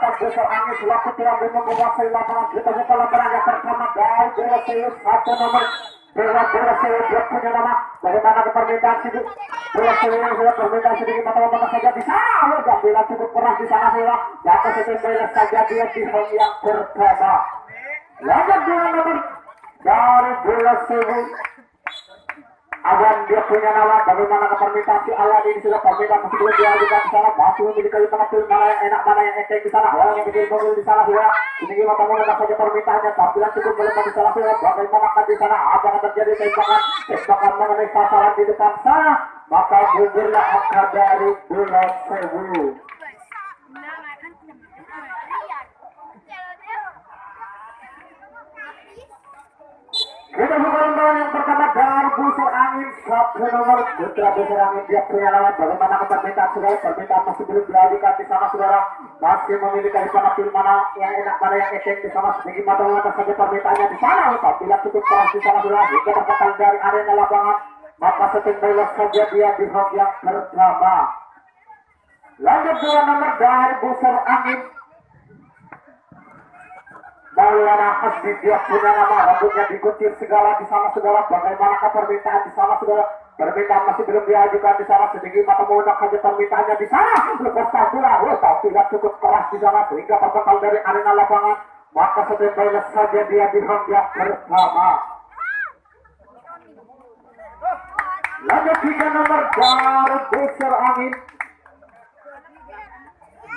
besar angin selaku tuan rumah menguasai lapangan. Kita buka lapangan yang pertama dari Belaseus satu nomor Belaseus dia punya nama. Bagaimana ke permintaan situ? Belaseus sudah permintaan sedikit mata-mata saja di sana. Dan bila cukup keras di sana sila. Jatuh sebentar saja dia di home yang pertama. Lanjut dengan nomor dari Belaseus. Awan dia punya nama. Bagaimana ke permintaan si Awan ini sudah permintaan masih belum diajukan di sana. Masih memiliki mana yang enak mana yang enteng di sana. Orang yang kecil mobil di sana sudah. Ini mata muda saja permintaannya. Tampilan cukup melempar di sana sudah. Bagaimana di sana apakah terjadi tembakan mengenai sasaran di depan sana. Maka gugurlah angka dari Belaseus. Kita buka lembaran yang pertama dari busur angin satu nomor putra busur angin dia punya nama. Bagaimana ke permintaan saudara? Permintaan masih belum diajukan di sana saudara. Masih memiliki di sana film mana yang enak mana yang enteng di sana. Sedikit mata-mata saja permintaannya di sana. Bila cukup keras di sana saudara. Hingga terpetal dari arena lapangan. Maka setting bola saja dia di home yang pertama. Lanjut dua nomor dari busur angin. Maulana Hasbi dia punya nama, rambutnya digunting segala di sana saudara. Bagaimana permintaan di sana saudara? Permintaan masih belum diajukan di sana. Sedikit mata muda saja permintaannya di sana. Lepas tampila, tidak cukup keras di sana sehingga terbekal dari arena lapangan. Maka sebentar saja dia di home yang pertama. Lanjut tiga nomor dari busur angin.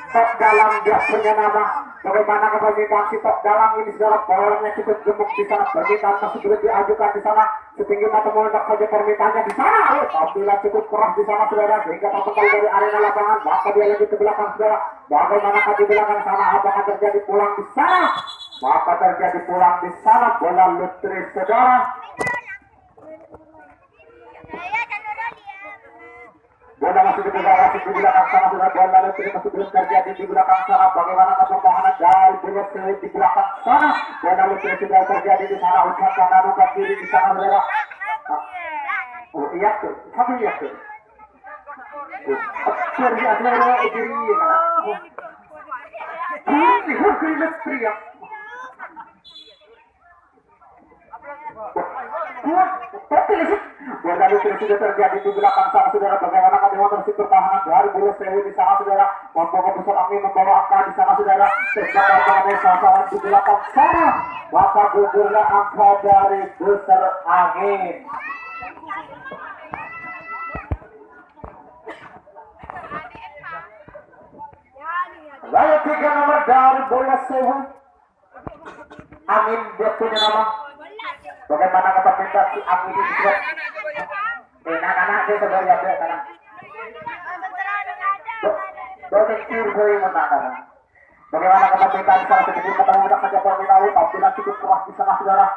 Top dalam dia punya nama. Bagaimana permintaan si top dalam ini saudara? Bolanya cukup gemuk di sana. Permintaan masih belum diajukan di sana. Setinggi mata memandang saja permintaannya di sana. Apabila cukup keras di sana saudara sehingga terbekal dari arena lapangan. Maka dia lagi ke belakang saudara. Bagaimana di belakang sana? Apakah terjadi pulang di sana? Maka terjadi pulang di sana. Bola lutri saudara. Bola masih di belakang sana sudah. Bola lutri masih belum terjadi di belakang sana. Bagaimana pertahanan dari Belaseus di belakang sana? Bola lutri sudah terjadi di sana. Ucapkan anugerah diri di sana saudara. Oh iya tuh, satu iya tuh. Kerja saudara itu dia. Ini huruf lutri ya. Bola lutri sudah terjadi di belakang sana saudara. Bagaimana demonstrasi pertahanan dari Belaseus di sana saudara. Membawa besar angin membawa angka di sana saudara. Tembakan mengenai sasaran di belakang sana. Maka gugurlah angka dari besar angin. Lalu tiga nomor dari Belaseus. Angin dia punya nama. Bagaimana permintaan si angin ini juga? Anak-anak dia sebenarnya dia karena berpikir gue menang. Bagaimana permintaan salah sedikit ketemu mudah saja permintaan tampilan cukup keras di sana saudara.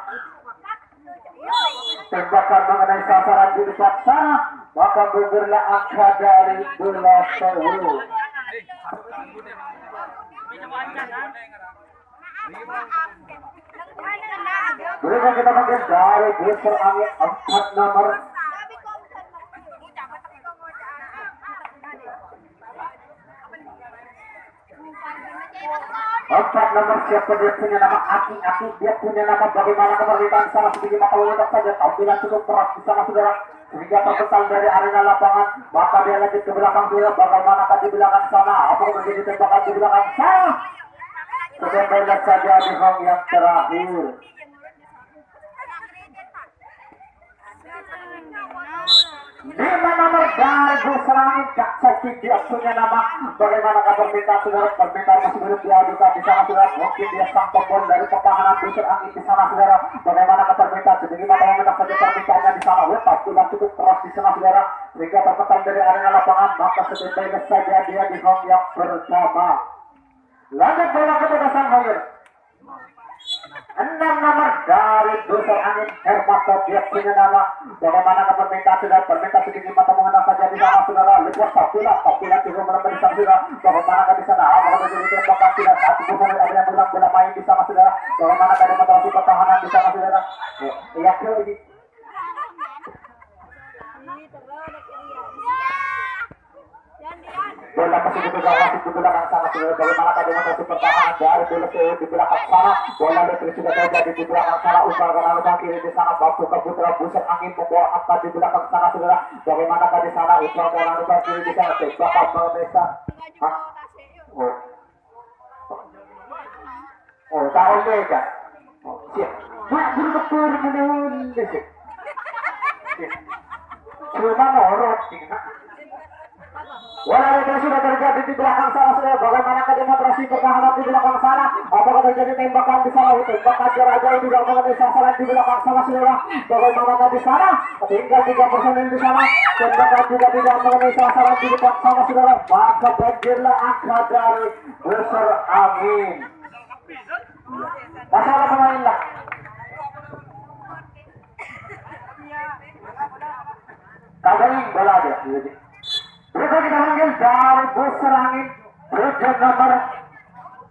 Tembakan mengenai sasaran di depan sana. Maka gugurlah angka dari Belaseus. Berikut kita panggil dari busur angin 4 nomor. Empat nomor siapa dia punya nama? Aki dia punya nama. Bagaimana permintaan salah sedikit mata untuk saja. Tampilan cukup keras di sana saudara sehingga terpetal dari arena lapangan. Maka dia lagi ke belakang saudara. Bagaimana di belakang sana? Apakah terjadi tembakan di belakang sana? Sebentar saja di home yang terakhir. Lima nomor dari busur angin Kak Sofi dia punya nama. Bagaimana permintaan saudara? Permintaan masih belum diajukan di sana saudara. Mungkin dia sang pembon dari pertahanan busur angin di sana saudara. Bagaimana permintaan? Sedikit mata memandang saja permintaannya di sana. Tampilan cukup keras di sana saudara sehingga terpetal dari arena lapangan. Maka sebentar saja dia di home yang pertama. Lanjut bola kepada sang hadir. 6 nomor dari busur angin Hermanto dia punya nama. Bagaimana permintaan sudah? Permintaan sedikit mata mengenang saja di sana saudara. Lepas tampilan juga menemani sang saudara. Bagaimana di sana? Apakah terjadi tembakan tidak? Satu busur ada yang pulang bola main di sana saudara. Bagaimana demonstrasi pertahanan di sana saudara? Iya ini. bola masih di belakang sana saudara. Bagaimana demonstrasi pertahanan dari bola di belakang sana, bola Lutri sudah terjadi di belakang sana, umpan kanan umpan kiri di sana, waktu ke putra buset angin membawa angka di belakang sana saudara. Bagaimana di sana, umpan kanan umpan kiri di sana, tembakan Melesa. Oh, tahun lega. Oh, siap. Mak betul menurun deh. Cuma ngorot sih. Bola itu sudah terjadi di belakang sana saudara. Bagaimana demonstrasi pertahanan di belakang sana? Apakah terjadi tembakan di sana? Tembakan jarak jauh juga mengenai sasaran di belakang sana saudara. Bagaimana di sana? Tinggal 3 personil di sana. Tembakan juga tidak mengenai sasaran di depan sana saudara. Maka banjirlah angka dari Besar Angin. Masalah pemain lah. Kagaling bola dia. Berikut kita panggil dari Besar Angin, Bung nomor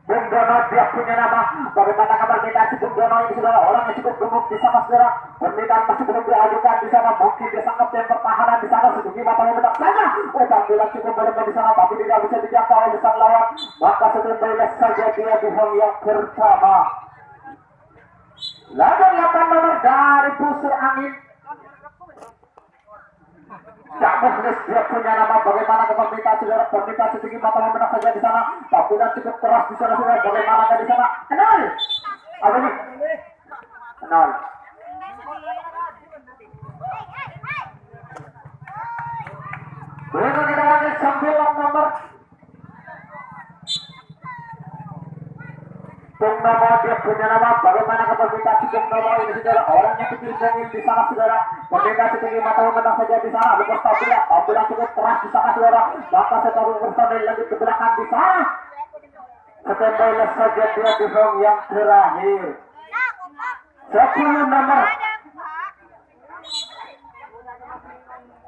Bung Dono, dia punya nama. Bagaimana kabar kita si Bung Dono ini saudara, orang yang cukup gemuk di sana saudara. Permintaan masih belum diajukan di sana, mungkin dia sangat yang pertahanan di sana sedikit mata memetak saja. Tampilan cukup berlebihan di sana, tapi tidak bisa dijangkau oleh sang lawan. Maka sebenarnya saja dia di home yang pertama. Laga 8 nomor dari Besar Angin. Campur dia punya nama. Bagaimana permintaan saudara, permintaan sedikit mata memetak saja di sana. Tampilan cukup keras di sana saudara. Bagaimana di sana? Kenal. Apa ini? Kenal. Berikut kita panggil 9 nomor Bung Nomo, dia punya nama. Bagaimana permintaan Bung Nomo ini saudara, orangnya kecil bongil di sana saudara. Permintaan setinggi mata memandang saja di sana. Lepas tampilan cukup keras di sana saudara. Maka sekarang personil lagi ke belakang di sana. Setembailah saja dia di home yang terakhir. 10 nomor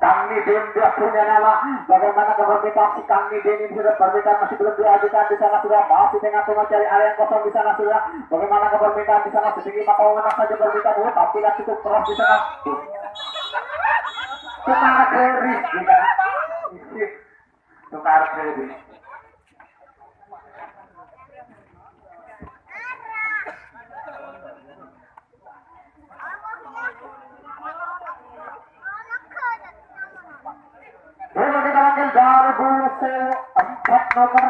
Kang Nidin, dia punya nama. Bagaimana permintaan si Kang Nidin ini sudah, permintaan masih belum diajukan di sana sudah, masih tengah-tengah cari area yang kosong di sana sudah. Bagaimana permintaan di sana setinggi mata memandang saja permintaan, tampilan cukup keras di sana. Tukar keris juga. Tukar keris. Lalu kita panggil dari Buse 4 nomor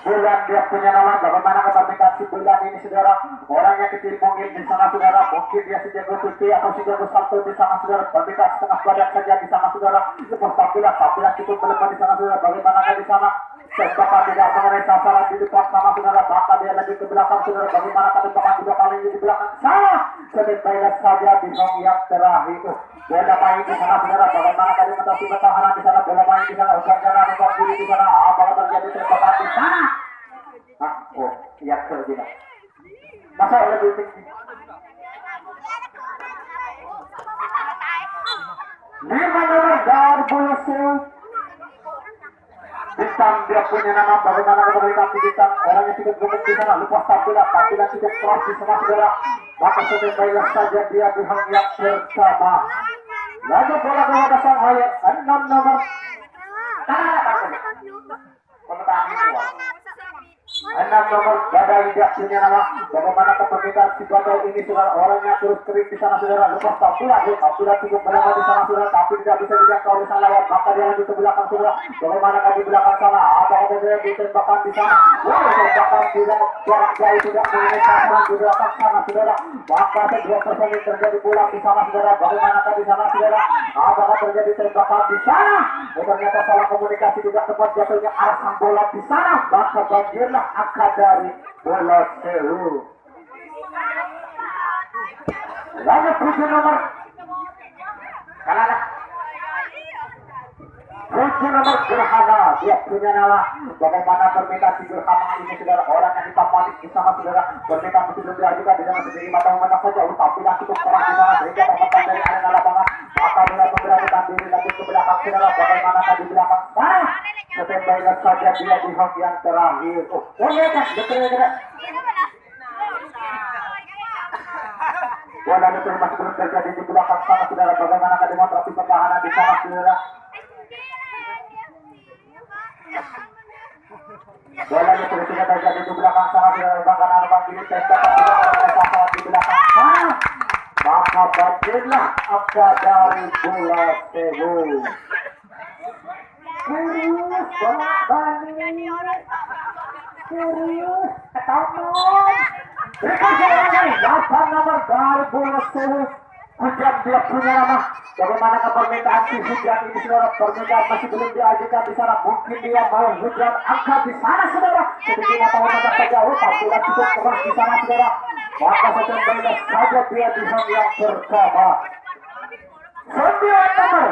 Bulan, dia punya nama. Bagaimana permintaan si Bulan ini saudara, orangnya kecil mungkin di sana saudara, mungkin dia si jago putih atau si jago salto di sana saudara. Permintaan setengah badan saja di sana saudara. Lepas tampilan cukup melemah di sana saudara. Bagaimana di sana? Tembakan tidak mengenai sasaran di depan sana saudara. Maka dia lagi ke belakang saudara. Bagaimana tembakan juga kali ini di belakang sana. Setembailah saja di home yang terakhir. Bola main di sana saudara. Bagaimana kali mentasi pertahanan di sana. Bola main di sana. Ujar jalan umpan kiri di sana. Apakah terjadi tembakan di sana? Oh, iya tidak. Masa lebih tinggi. 5 nomor dari Bulu. Bintang, dia punya nama. Bagaimana permintaan Bintang, orangnya cukup gemuk di sana. Lepas tampilan cukup keras di sana saudara. Maka setembailah saja dia di hang yang pertama. Lalu bola kepada sang ayat 6 nomor. Enam nomor Badai, dia punya nama. Bagaimana permintaan si Badai ini saudara, orangnya terus kering di sana saudara. Lepas tampilan cukup melemah di sana saudara, tapi tidak bisa dijangkau oleh sang lawan. Maka dia lanjut ke belakang saudara. Bagaimana di belakang sana? Apakah dia ditembakkan di sana? Tembakan tidak jarak jauh, tidak mengenai sasaran di belakang sana saudara. Maka kedua personil terjadi pulang di sana saudara. Bagaimana di sana saudara? Apakah terjadi tembakan di sana? Ternyata salah komunikasi, tidak tepat jatuhnya arah sang bola di sana. Maka banjirlah angka dari bola Sewu. Lalu 7 nomor kalah. 7 nomor Gerhana, dia punya nama. Bagaimana permintaan si Gerhana ini saudara, orang yang hitam manis di sana saudara. Permintaan mesti belum diajukan di sana sendiri mata memandang saja. Tampilan cukup keras di sana sehingga terlepas dari arena lapangan. Maka dia memberanikan diri lagi ke belakang saudara. Bagaimana di belakang sana? Setembailah saja dia di home yang terakhir. Oh ya kan, betul ya. Bola itu masih belum terjadi di belakang sana saudara. Bagaimana demonstrasi pertahanan di sana saudara. Bola itu tidak terjadi di belakang sana, bahkan arah kiri tembakan tidak di belakang sana. Maka banjirlah angka dari bola Sewu. Serius, bola balik. Serius, ketahuan. Berikutnya nomor dari bola Sewu. Hujan dia punya nama. Bagaimana permintaan si Hujan ini saudara? Permintaan masih belum diajukan di sana. Mungkin dia mau Hujan angkat di sana saudara. Sedikit tahu mana saja. Tapi cukup keras di sana saudara. Maka sebenarnya saja dia di hang yang pertama. 9 nomor.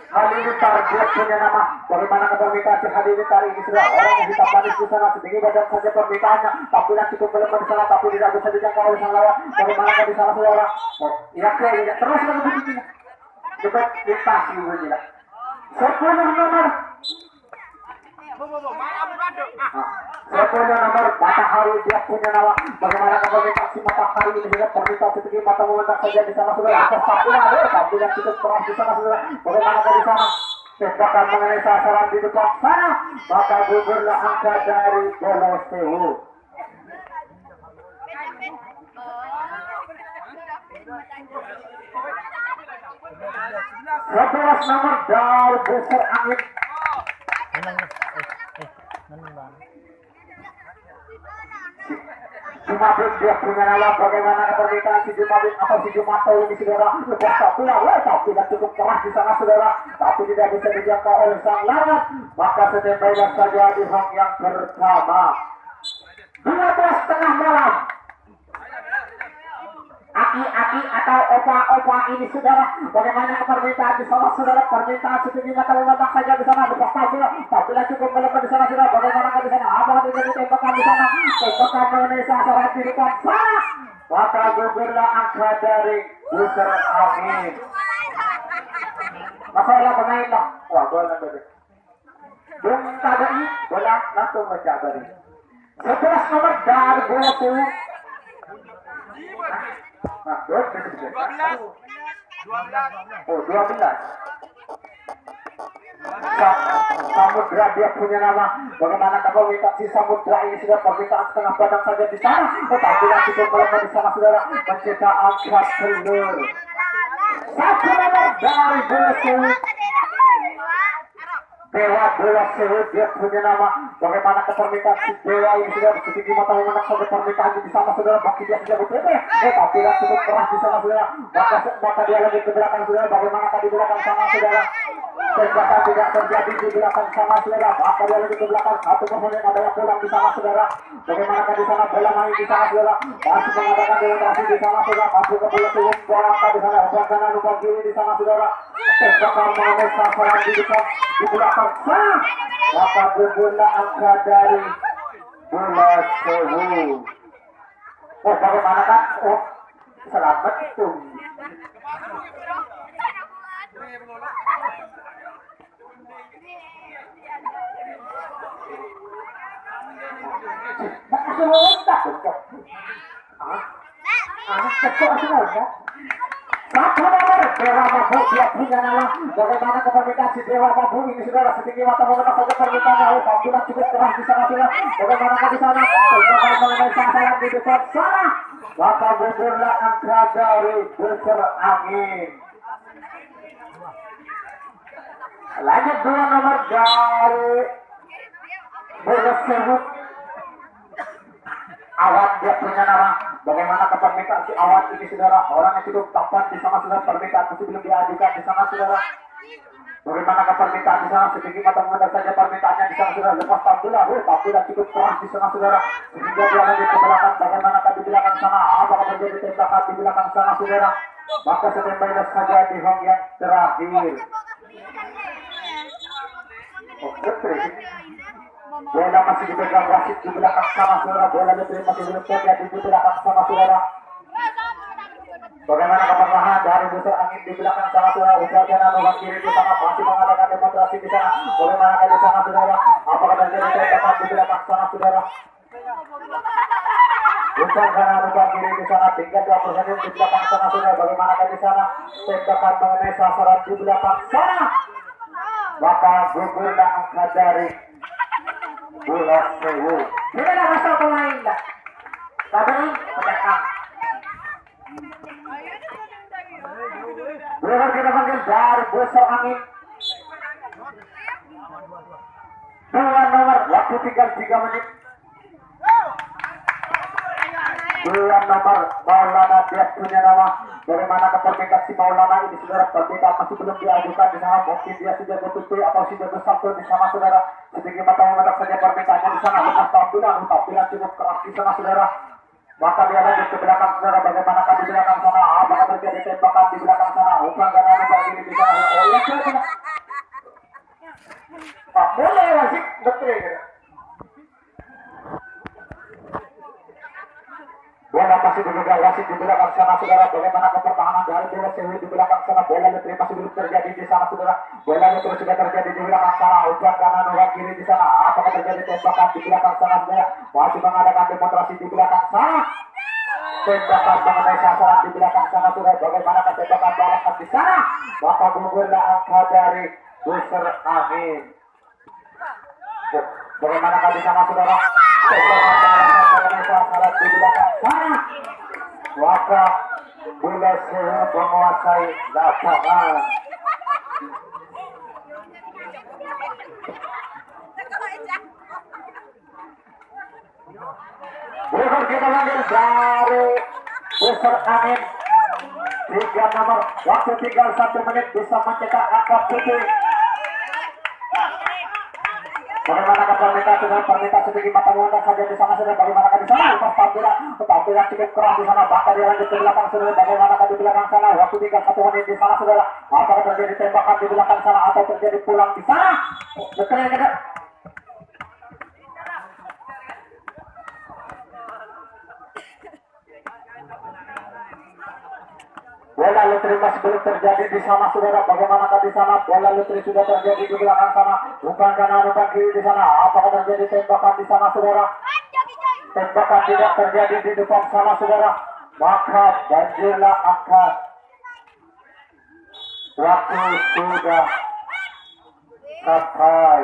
Halilintar dia punya nama. Bagaimana permintaan si Halilintar ini sudah orang yang hitam manis di sana. Sedikit badan saja permintaannya. Tapi cukup belum di sana. Tapi tidak bisa dijangkau oleh sang lawan. Bagaimana di sana saudara? Ya terus begitu. Cepat lintas juga tidak. 10 nomor. 10 nomor Matahari dia punya nama. Bagaimana permintaan si Matahari ini sudah permintaan sedikit mata memandang saja di sana saudara. Atas Sapula tapi tidak cukup keras di sana saudara. Bagaimana di sana? Tembakan mengenai sasaran di depan sana. Maka gugurlah angka dari bola Sewu. 11 nomor dari Besar Angin. Jumabil dia punya nama. Bagaimana permintaan si Jumabil atau si Jumato ini saudara? Lepas satu tapi tidak cukup keras di sana saudara. Tapi tidak bisa dijangkau oleh sang lawan. Maka setembaklah saja di hang yang pertama. 12 tengah malam. Aki-aki atau opa-opa ini saudara. Bagaimana permintaan di sana saudara? Permintaan setinggi mata memandang saja di sana. Lepas tahu tapi tidak cukup melepas di sana saudara. Bagaimana di sana? Apa terjadi tembakan di sana? Tembakan mengenai sasaran di depan sana. Maka gugurlah angka dari Besar Angin. Masalah pemain lah. Wah bola tadi. Belum tadi bola langsung mencabari. 11 nomor dari bola Sewu. 12. Oh 12. Samudra dia punya nama. Bagaimana kalau kita si Samudra ini sudah permintaan setengah badan saja di sana. Tetapi yang cukup melepas di sana saudara. Mencetak angka telur. 1 nomor dari bola Sewu. Dewa bola Sewu dia punya nama. Bagaimana permintaan si Dewa ini sudah setinggi mata memandang saja permintaan di sana saudara. Bagi dia sudah berbeda. Tapi tidak cukup keras di sana saudara. Maka dia lagi ke belakang saudara. Bagaimana tadi belakang sana saudara? Tembakan tidak terjadi di belakang sana saudara. Maka dia lagi ke belakang. Satu pemain ada yang pulang di sana saudara. Bagaimana di sana bola main di sana saudara. Masih mengadakan demonstrasi di sana saudara. Masuk ke bola Sewu. Bola di sana. Lupa kanan lupa kiri di sana saudara. Tembakan mengenai sasaran di depan di belakang sana. Maka gugurlah angka dari bola Sewu. Oh bagaimana kan? Oh selamat itu. Satu nomor Dewa Mabu dia punya nama. Bagaimana permintaan si Dewa Mabu ini saudara? Setinggi mata memandang saja permintaannya. Tampilan cukup keras di sana saudara. Bagaimana di sana? Tembakan mengenai sasaran di depan sana. Maka gugurlah angka dari Besar Angin. Lanjut 2 nomor dari bola Sewu. Awan dia punya nama. Bagaimana permintaan si Awan ini saudara? Orang yang cukup tepat di sana saudara. Permintaan masih belum diajukan di sana saudara. Bagaimana permintaan di sana? Sedikit mata memandang saja permintaannya di sana saudara. Lepas tampilan, tapi tidak cukup keras di sana saudara. Sehingga dia lagi ke belakang. Bagaimana di belakang sana? Apakah terjadi tembakan di belakang sana saudara? Maka setembaklah saja di hang yang terakhir. Bola masih dipegang wasit di belakang sana saudara. Bola diterima masih belum terjadi di belakang sana saudara. Bagaimana perlahan dari Besar Angin di belakang sana saudara. Ujar kanan nomor kiri di sana masih mengadakan demonstrasi di sana. Bagaimana di sana saudara? Apakah terjadi tembakan di belakang sana saudara? Ujar kanan nomor kiri di sana tinggal 2% di belakang sana saudara. Bagaimana di sana? Tembakan mengenai sasaran di belakang sana. maka gugurna angka dari Bulan Sewu. Gimana asal pemain dah? Kabel pendekat. Berikut kita panggil dari busur angin. Dua nomor, waktu tinggal 3 menit. Dua nomor Maulana, dia punya nama. Bagaimana kepermintaan si Maulana ini saudara? Permintaan masih belum diajukan di sana. Mungkin dia sudah betul atau sudah bersatu di sana saudara. Sedikit mata saja permintaannya di sana. Lepas tampilan cukup keras di sana saudara. Maka dia lanjut ke belakang saudara. Bagaimana di belakang sana? Apakah terjadi tembakan di belakang sana? Bukan karena begini di sana. Oh iya saudara. Tak boleh wasik betul. Bola masih diduga wasit di belakang sana saudara. Bagaimana pertahanan dari bola Sewu di belakang sana? Bola letri masih belum terjadi di sana saudara. Bola letri sudah terjadi di belakang sana. Ujung kanan ujung kiri di sana. Apakah terjadi tembakan di belakang sana saudara? Masih mengadakan demonstrasi di belakang sana. Tembakan mengenai sasaran di belakang sana saudara. Bagaimana tembakan balasan di sana? Maka gugurlah angka dari busur angin. Bagaimana di sana saudara? Tembakan balasan mengenai sasaran di belakang sana. Maka Bulan Sewu menguasai lapangan. Berikut kita panggil dari busur angin 3 nomor, waktu tinggal 1 menit bisa mencetak angka putih. Bagaimana permintaan sedikit mata muda saja di sana sudah. Bagaimana di sana? Lepas tampilan cukup keras di sana. Bahkan dia lanjut ke belakang saudara. Bagaimana di belakang sana? Waktu tinggal 1 menit di sana saudara. Apakah terjadi tembakan di belakang sana atau terjadi pulang di sana? Betul ya tidak? Bola letri masih belum terjadi di sana saudara. Bagaimana di sana? Bola letri sudah terjadi di belakang sana. Bukan kanan bukan kiri di sana. Apakah terjadi tembakan di sana saudara? Tembakan tidak terjadi di depan sana saudara. Maka banjirlah angka. Waktu sudah sampai